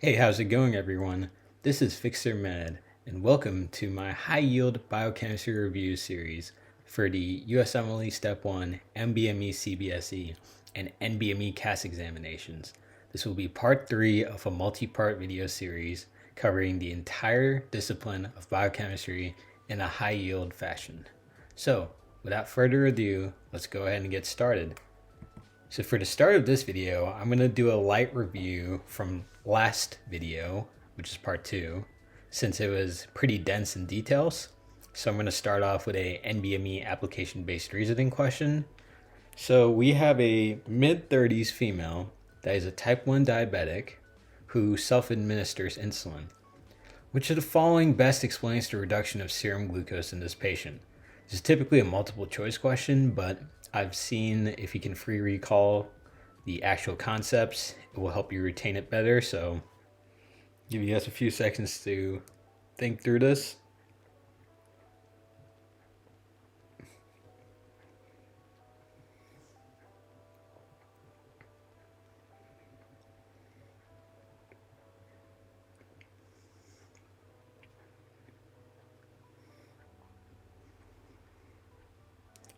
Hey, how's it going, everyone? This is FixerMed, and welcome to my high-yield biochemistry review series for the USMLE Step 1, NBME CBSE, and NBME CAS examinations. This will be part 3 of a multi-part video series covering the entire discipline of biochemistry in a high-yield fashion. So, without further ado, let's go ahead and get started. So for the start of this video, I'm going to do a light review from last video, which is part 2, since it was pretty dense in details. So I'm going to start off with a NBME application-based reasoning question. So we have a mid-30s female that is a type 1 diabetic who self-administers insulin. Which of the following best explains the reduction of serum glucose in this patient? This is typically a multiple choice question, but I've seen if you can free recall the actual concepts, it will help you retain it better. So give you guys a few seconds to think through this.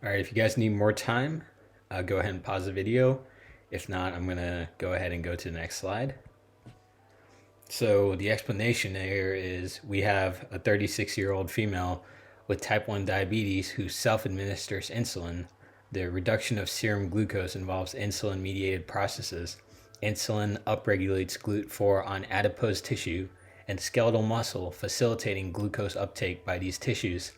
All right, if you guys need more time, go ahead and pause the video. If not, I'm gonna go ahead and go to the next slide. So the explanation here is we have a 36-year-old female with type 1 diabetes who self-administers insulin. The reduction of serum glucose involves insulin-mediated processes. Insulin upregulates GLUT4 on adipose tissue and skeletal muscle, facilitating glucose uptake by these tissues.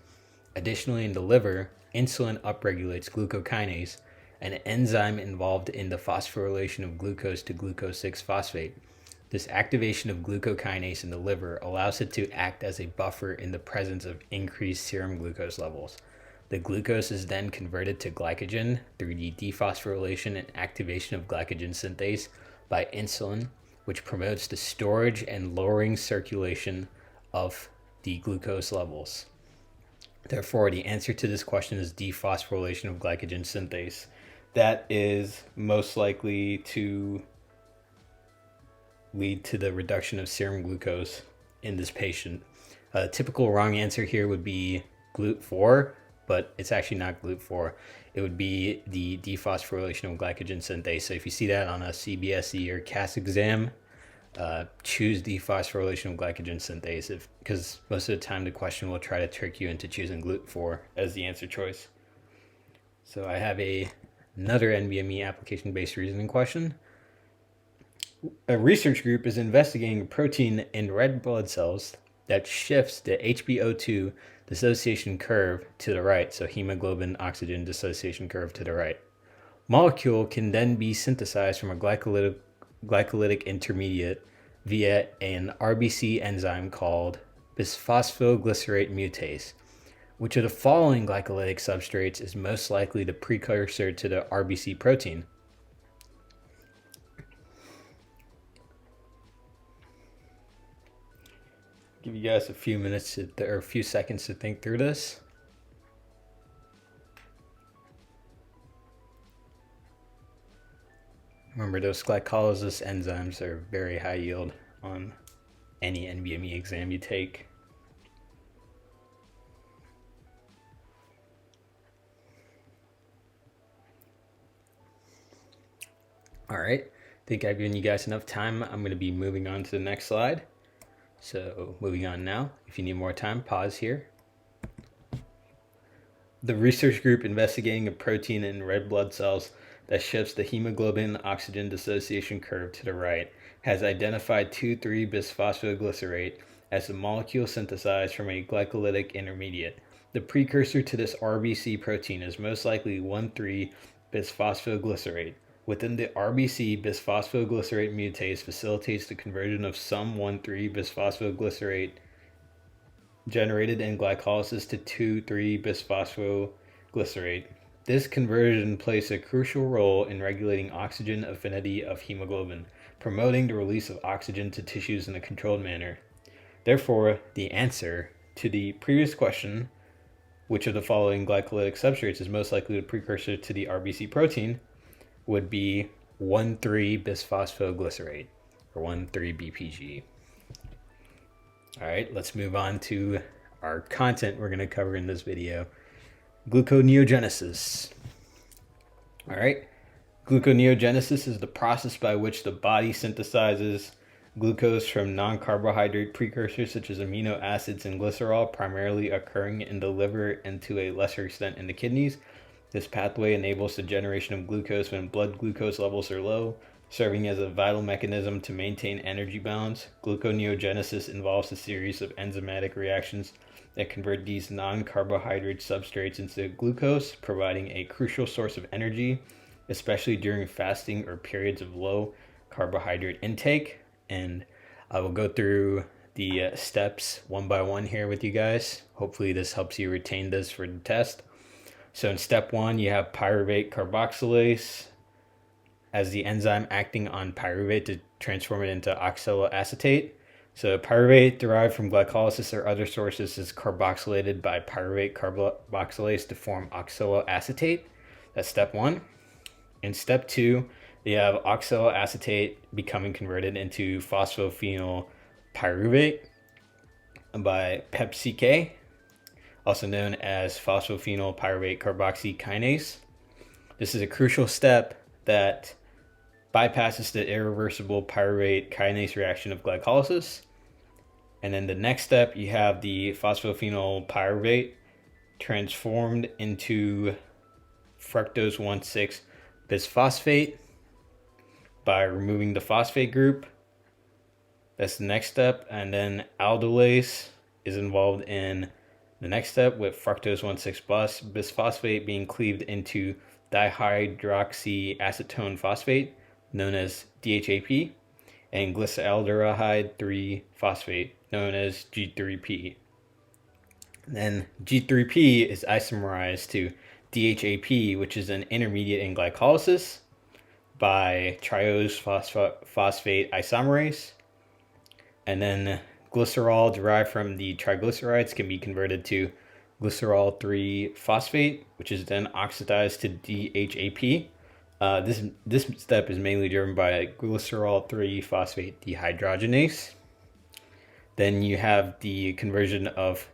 Additionally, in the liver, insulin upregulates glucokinase, an enzyme involved in the phosphorylation of glucose to glucose 6-phosphate. This activation of glucokinase in the liver allows it to act as a buffer in the presence of increased serum glucose levels. The glucose is then converted to glycogen through the dephosphorylation and activation of glycogen synthase by insulin, which promotes the storage and lowering circulation of the glucose levels. Therefore, the answer to this question is dephosphorylation of glycogen synthase. That is most likely to lead to the reduction of serum glucose in this patient. A typical wrong answer here would be GLUT4, but it's actually not GLUT4. It would be the dephosphorylation of glycogen synthase. So if you see that on a CBSE or CAS exam, choose dephosphorylation of glycogen synthase, because most of the time the question will try to trick you into choosing GLUT4 as the answer choice. So I have another NBME application-based reasoning question. A research group is investigating a protein in red blood cells that shifts the HbO2 dissociation curve to the right, so hemoglobin oxygen dissociation curve to the right. Molecule can then be synthesized from a glycolytic intermediate via an RBC enzyme called bisphosphoglycerate mutase. Which of the following glycolytic substrates is most likely the precursor to the RBC protein? Give you guys a few minutes or a few seconds to think through this. Remember, those glycolysis enzymes are very high yield on any NBME exam you take. All right, I think I've given you guys enough time. I'm going to be moving on to the next slide. So moving on now, if you need more time, pause here. The research group investigating a protein in red blood cells that shifts the hemoglobin oxygen dissociation curve to the right has identified 2,3-bisphosphoglycerate as a molecule synthesized from a glycolytic intermediate. The precursor to this RBC protein is most likely 1,3-bisphosphoglycerate. Within the RBC, bisphosphoglycerate mutase facilitates the conversion of some 1,3-bisphosphoglycerate generated in glycolysis to 2,3-bisphosphoglycerate. This conversion plays a crucial role in regulating oxygen affinity of hemoglobin, promoting the release of oxygen to tissues in a controlled manner. Therefore, the answer to the previous question, which of the following glycolytic substrates is most likely the precursor to the RBC protein, would be 1,3-bisphosphoglycerate. or 1,3 BPG. All right, let's move on to our content we're going to cover in this video. Gluconeogenesis. All right, gluconeogenesis is the process by which the body synthesizes glucose from non-carbohydrate precursors such as amino acids and glycerol, primarily occurring in the liver and to a lesser extent in the kidneys. This pathway enables the generation of glucose when blood glucose levels are low, serving as a vital mechanism to maintain energy balance. Gluconeogenesis involves a series of enzymatic reactions that convert these non-carbohydrate substrates into glucose, providing a crucial source of energy, especially during fasting or periods of low carbohydrate intake. And I will go through the steps one by one here with you guys. Hopefully this helps you retain this for the test. So in step 1, you have pyruvate carboxylase as the enzyme acting on pyruvate to transform it into oxaloacetate. So pyruvate derived from glycolysis or other sources is carboxylated by pyruvate carboxylase to form oxaloacetate. That's step 1. In step 2, you have oxaloacetate becoming converted into phosphoenol pyruvate by PepCK, also known as phosphoenol pyruvate carboxykinase. This is a crucial step that bypasses the irreversible pyruvate kinase reaction of glycolysis. And then the next step, you have the phosphoenol pyruvate transformed into fructose 1,6 bisphosphate by removing the phosphate group. That's the next step. And then aldolase is involved in the next step, with fructose 1,6 bisphosphate being cleaved into dihydroxyacetone phosphate, known as DHAP, and glyceraldehyde 3-phosphate, known as G3P. Then G3P is isomerized to DHAP, which is an intermediate in glycolysis, by triose phosphate isomerase. And then glycerol derived from the triglycerides can be converted to glycerol 3-phosphate, which is then oxidized to DHAP. This step is mainly driven by glycerol 3-phosphate dehydrogenase. Then you have the conversion of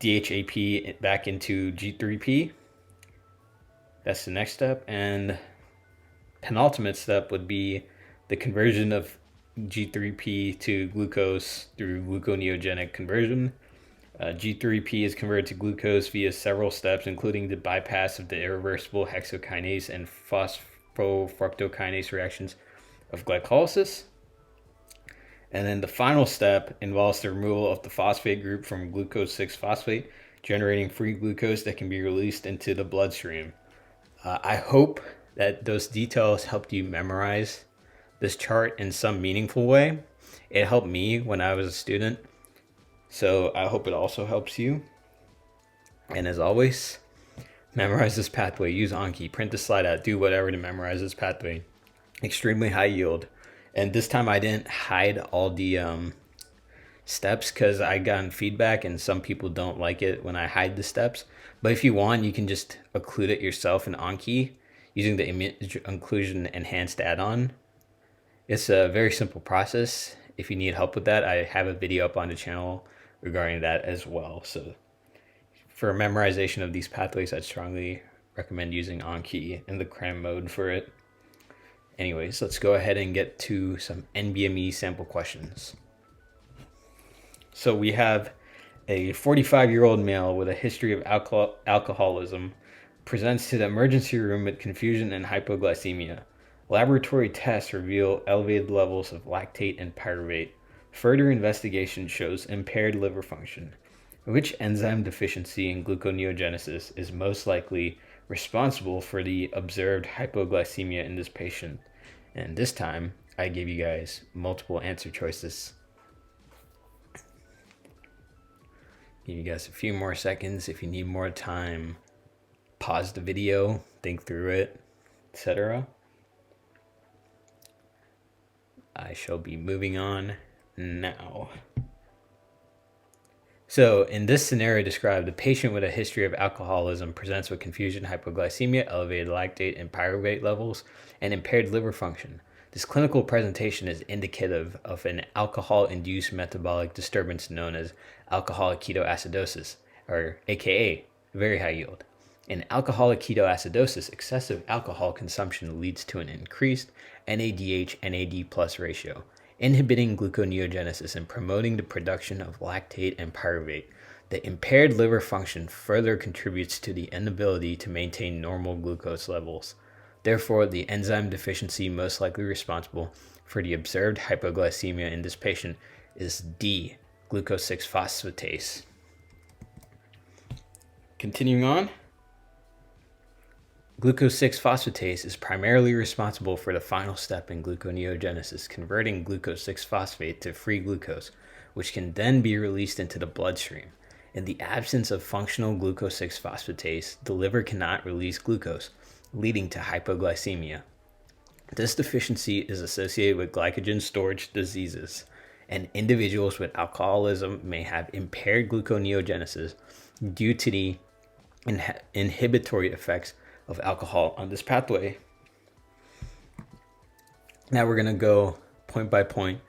DHAP back into G3P. That's the next step. And penultimate step would be the conversion of G3P to glucose through gluconeogenic conversion. G3P is converted to glucose via several steps, including the bypass of the irreversible hexokinase and phosphofructokinase reactions of glycolysis. And then the final step involves the removal of the phosphate group from glucose 6-phosphate, generating free glucose that can be released into the bloodstream. I hope that those details helped you memorize this chart in some meaningful way. It helped me when I was a student, so I hope it also helps you. And as always, memorize this pathway, use Anki, print the slide out, do whatever to memorize this pathway. Extremely high yield. And this time I didn't hide all the steps because I got feedback and some people don't like it when I hide the steps. But if you want, you can just occlude it yourself in Anki using the image occlusion enhanced add-on. It's a very simple process. If you need help with that, I have a video up on the channel regarding that as well. So for memorization of these pathways, I'd strongly recommend using Anki in the cram mode for it. Anyways, let's go ahead and get to some NBME sample questions. So we have a 45-year-old male with a history of alcoholism presents to the emergency room with confusion and hypoglycemia. Laboratory tests reveal elevated levels of lactate and pyruvate. Further investigation shows impaired liver function. Which enzyme deficiency in gluconeogenesis is most likely responsible for the observed hypoglycemia in this patient? And this time, I give you guys multiple answer choices. Give you guys a few more seconds. If you need more time, pause the video, think through it, etc. I shall be moving on now. So in this scenario described, the patient with a history of alcoholism presents with confusion, hypoglycemia, elevated lactate and pyruvate levels, and impaired liver function. This clinical presentation is indicative of an alcohol-induced metabolic disturbance known as alcoholic ketoacidosis, or aka very high yield. In alcoholic ketoacidosis, excessive alcohol consumption leads to an increased NADH-NAD+ ratio, inhibiting gluconeogenesis and promoting the production of lactate and pyruvate. The impaired liver function further contributes to the inability to maintain normal glucose levels. Therefore, the enzyme deficiency most likely responsible for the observed hypoglycemia in this patient is D, glucose-6-phosphatase. Continuing on, glucose-6-phosphatase is primarily responsible for the final step in gluconeogenesis, converting glucose-6-phosphate to free glucose, which can then be released into the bloodstream. In the absence of functional glucose-6-phosphatase, the liver cannot release glucose, leading to hypoglycemia. This deficiency is associated with glycogen storage diseases, and individuals with alcoholism may have impaired gluconeogenesis due to the inhibitory effects of alcohol on this pathway. Now we're going to go point by point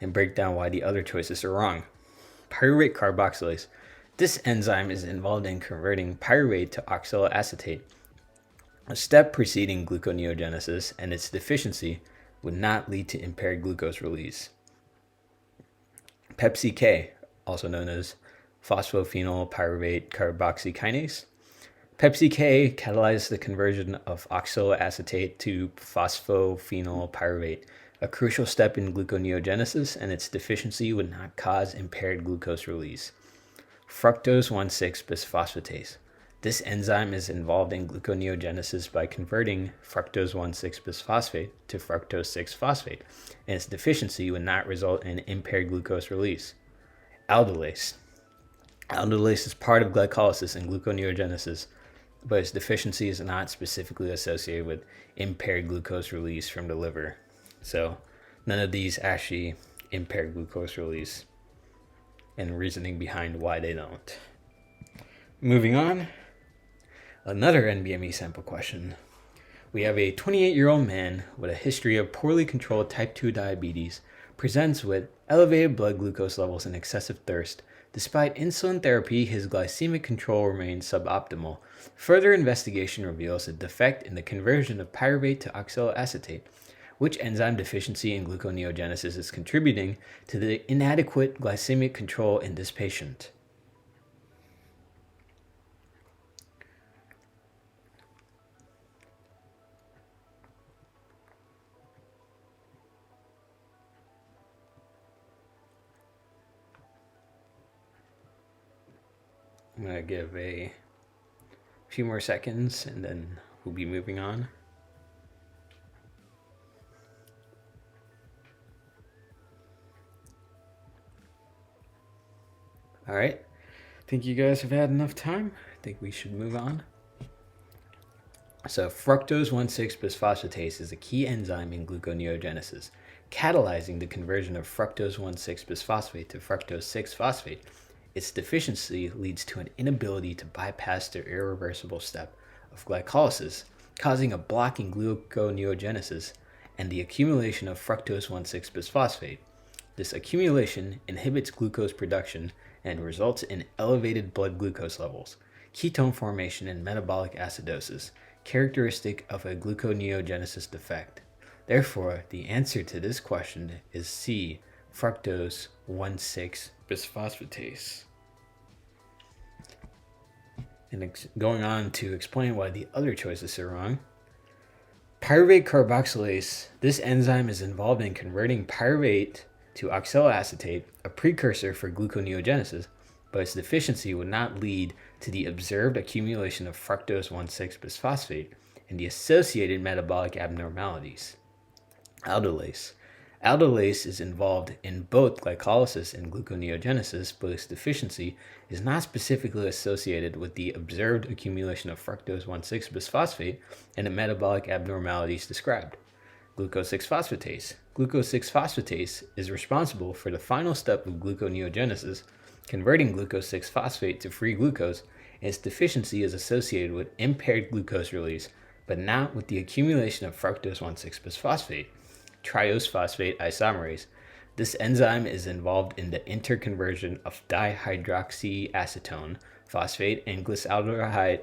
and break down why the other choices are wrong. Pyruvate carboxylase. This enzyme is involved in converting pyruvate to oxaloacetate, a step preceding gluconeogenesis, and its deficiency would not lead to impaired glucose release. PepsiK, also known as phosphoenol pyruvate carboxykinase. PepsiK catalyzes the conversion of oxaloacetate to phosphoenol pyruvate, a crucial step in gluconeogenesis, and its deficiency would not cause impaired glucose release. Fructose 1,6-bisphosphatase. This enzyme is involved in gluconeogenesis by converting fructose 1,6-bisphosphate to fructose 6-phosphate, and its deficiency would not result in impaired glucose release. Aldolase. Aldolase is part of glycolysis and gluconeogenesis, but its deficiency is not specifically associated with impaired glucose release from the liver. So none of these actually impair glucose release, and reasoning behind why they don't. Moving on, another NBME sample question. We have a 28-year-old man with a history of poorly controlled type 2 diabetes, presents with elevated blood glucose levels and excessive thirst. Despite insulin therapy, his glycemic control remains suboptimal. Further investigation reveals a defect in the conversion of pyruvate to oxaloacetate. Which enzyme deficiency in gluconeogenesis is contributing to the inadequate glycemic control in this patient? I'm going to give a few more seconds and then we'll be moving on. All right, I think you guys have had enough time. I think we should move on. So fructose 1,6-bisphosphatase is a key enzyme in gluconeogenesis, catalyzing the conversion of fructose 1,6-bisphosphate to fructose 6-phosphate. Its deficiency leads to an inability to bypass the irreversible step of glycolysis, causing a block in gluconeogenesis and the accumulation of fructose 1,6-bisphosphate. This accumulation inhibits glucose production and results in elevated blood glucose levels, ketone formation, and metabolic acidosis, characteristic of a gluconeogenesis defect. Therefore, the answer to this question is C, fructose 1,6-bisphosphatase. And going on to explain why the other choices are wrong. Pyruvate carboxylase. This enzyme is involved in converting pyruvate to oxaloacetate, a precursor for gluconeogenesis, but its deficiency would not lead to the observed accumulation of fructose 1,6-bisphosphate and the associated metabolic abnormalities. Aldolase. Aldolase is involved in both glycolysis and gluconeogenesis, but its deficiency is not specifically associated with the observed accumulation of fructose 1,6-bisphosphate and the metabolic abnormalities described. Glucose-6-phosphatase. Glucose-6-phosphatase is responsible for the final step of gluconeogenesis, converting glucose-6-phosphate to free glucose, and its deficiency is associated with impaired glucose release, but not with the accumulation of fructose 1,6-bisphosphate. triose-phosphate isomerase. This enzyme is involved in the interconversion of dihydroxyacetone phosphate and glyceraldehyde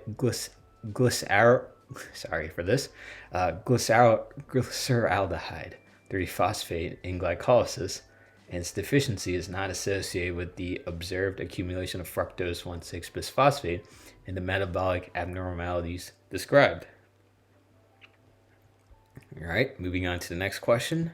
3-phosphate in glycolysis, and its deficiency is not associated with the observed accumulation of fructose 1,6-bisphosphate and the metabolic abnormalities described. All right, moving on to the next question.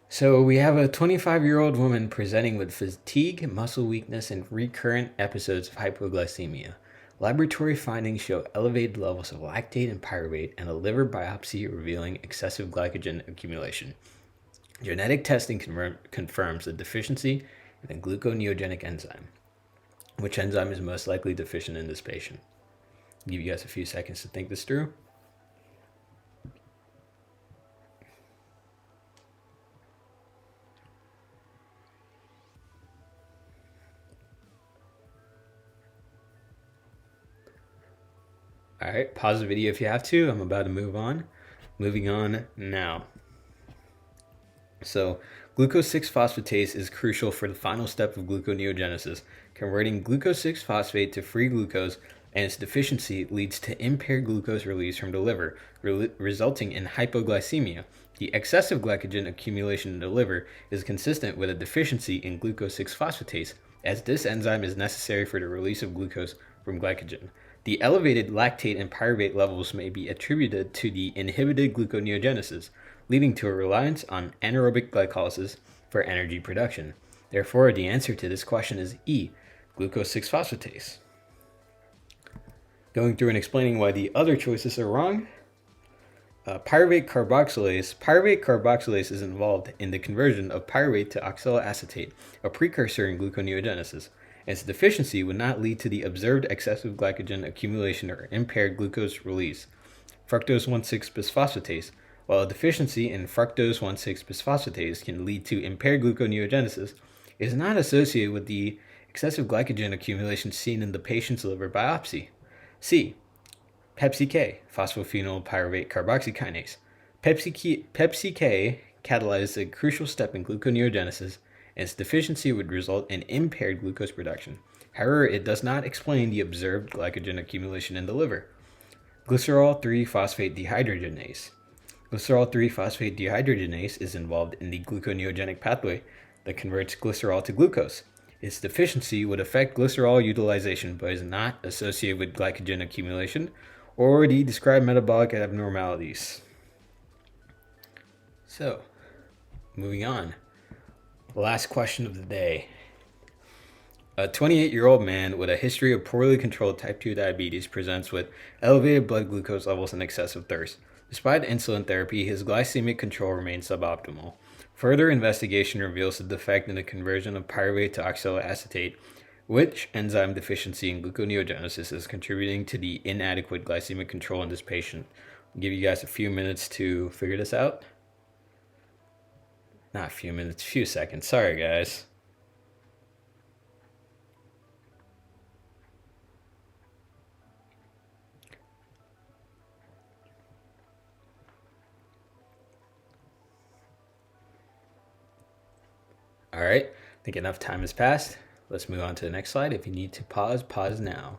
So we have a 25-year-old woman presenting with fatigue, muscle weakness, and recurrent episodes of hypoglycemia. Laboratory findings show elevated levels of lactate and pyruvate and a liver biopsy revealing excessive glycogen accumulation. Genetic testing confirms a deficiency in the gluconeogenic enzyme. Which enzyme is most likely deficient in this patient? I'll give you guys a few seconds to think this through. All right, pause the video if you have to. I'm about to move on. Moving on now. So, glucose 6-phosphatase is crucial for the final step of gluconeogenesis, converting glucose 6-phosphate to free glucose, and its deficiency leads to impaired glucose release from the liver, resulting in hypoglycemia. The excessive glycogen accumulation in the liver is consistent with a deficiency in glucose 6-phosphatase, as this enzyme is necessary for the release of glucose from glycogen. The elevated lactate and pyruvate levels may be attributed to the inhibited gluconeogenesis, leading to a reliance on anaerobic glycolysis for energy production. Therefore, the answer to this question is E, glucose 6-phosphatase. Going through and explaining why the other choices are wrong. Pyruvate carboxylase. Pyruvate carboxylase is involved in the conversion of pyruvate to oxaloacetate, a precursor in gluconeogenesis. Its deficiency would not lead to the observed excessive glycogen accumulation or impaired glucose release. Fructose 1,6-bisphosphatase. While a deficiency in fructose 1,6-bisphosphatase can lead to impaired gluconeogenesis, it is not associated with the excessive glycogen accumulation seen in the patient's liver biopsy. C. Pepsi-K, phosphoenol pyruvate carboxykinase. Pepsi-K catalyzes a crucial step in gluconeogenesis, and its deficiency would result in impaired glucose production. However, it does not explain the observed glycogen accumulation in the liver. Glycerol 3-phosphate dehydrogenase. Glycerol 3-phosphate dehydrogenase is involved in the gluconeogenic pathway that converts glycerol to glucose. Its deficiency would affect glycerol utilization but is not associated with glycogen accumulation or the described metabolic abnormalities. So, moving on. Last question of the day. A 28-year-old man with a history of poorly controlled type 2 diabetes presents with elevated blood glucose levels and excessive thirst. Despite insulin therapy, his glycemic control remains suboptimal. Further investigation reveals a defect in the conversion of pyruvate to oxaloacetate, which enzyme deficiency in gluconeogenesis is contributing to the inadequate glycemic control in this patient. I'll give you guys a few minutes to figure this out. Not a few minutes, a few seconds. Sorry, guys. All right, I think enough time has passed. Let's move on to the next slide. If you need to pause, pause now.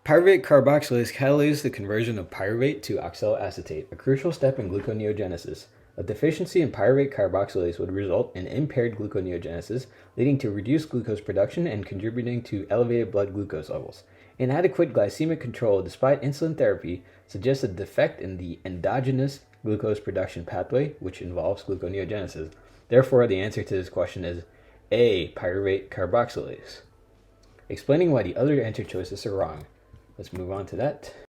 Pyruvate carboxylase catalyzes the conversion of pyruvate to oxaloacetate, a crucial step in gluconeogenesis. A deficiency in pyruvate carboxylase would result in impaired gluconeogenesis, leading to reduced glucose production and contributing to elevated blood glucose levels. Inadequate glycemic control despite insulin therapy suggests a defect in the endogenous glucose production pathway, which involves gluconeogenesis. Therefore, the answer to this question is A, pyruvate carboxylase. Explaining why the other answer choices are wrong. Let's move on to that.